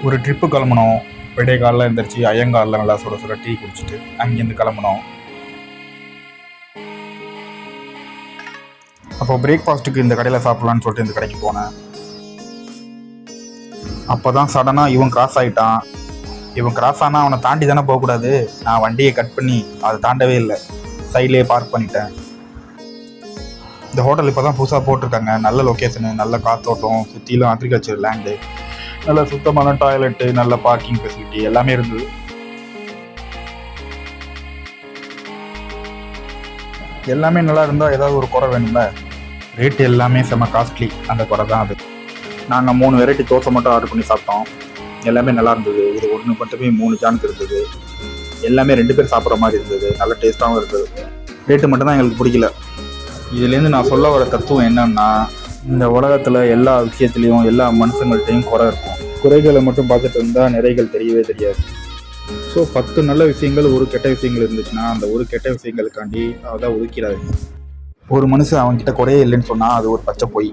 ஒரு ட்ரிப்பு கிளம்புனோம். விடிய காலில் எழுந்திரிச்சு ஐயங்காலில் நல்லா சுட சுட டீ குடிச்சிட்டு அங்கேருந்து கிளம்புனோம். அப்போ பிரேக்ஃபாஸ்ட்டுக்கு இந்த கடையில் சாப்பிட்லான்னு சொல்லிட்டு இந்த கடைக்கு போனேன். அப்போ தான் சடனாக இவன் கிராஸ் ஆகிட்டான். இவன் கிராஸ் ஆனால் அவனை தாண்டி தானே போகக்கூடாது. நான் வண்டியை கட் பண்ணி அதை தாண்டவே இல்லை, சைட்லேயே பார்க் பண்ணிட்டேன். இந்த ஹோட்டல் இப்போ தான் புதுசாக போட்டிருக்காங்க. நல்ல லொக்கேஷனு, நல்ல காத்தோட்டம், சுற்றிலும் அக்ரிகல்ச்சர் லேண்டு, நல்ல சுத்தமான டாய்லெட்டு, நல்ல பார்க்கிங் ஃபெசிலிட்டி எல்லாமே இருந்தது. எல்லாமே நல்லா இருந்தால் ஏதாவது ஒரு குறை வேணும்ல. ரேட்டு எல்லாமே செம்ம காஸ்ட்லி, அந்த குறை தான் அது. நாங்கள் 3 வெரைட்டி தோசை மட்டும் ஆர்டர் பண்ணி சாப்பிட்டோம். எல்லாமே நல்லா இருந்தது. இது ஒன்று மட்டுமே 3 ஜானுக்கு இருந்தது. எல்லாமே 2 பேர் சாப்பிட்ற மாதிரி இருந்தது. நல்ல டேஸ்ட்டாகவும் இருந்தது. ரேட்டு மட்டும்தான் எங்களுக்கு பிடிக்கல. இதுலேருந்து நான் சொல்ல வர தத்துவம் என்னன்னா, இந்த உலகத்தில் எல்லா விஷயத்துலேயும் எல்லா மனுஷங்கள்ட்டையும் குறை இருக்கும். குறைகளை மட்டும் பார்த்துட்டு இருந்தால் நிறைகள் தெரியவே தெரியாது. ஸோ 10 நல்ல விஷயங்கள், ஒரு கெட்ட விஷயங்கள் இருந்துச்சுன்னா அந்த ஒரு கெட்ட விஷயங்களுக்காண்டி அதை ஒதுக்கிறாரு. ஒரு மனுஷன் அவன்கிட்ட குறையே இல்லைன்னு சொன்னால் அது ஒரு பச்சை பொய்.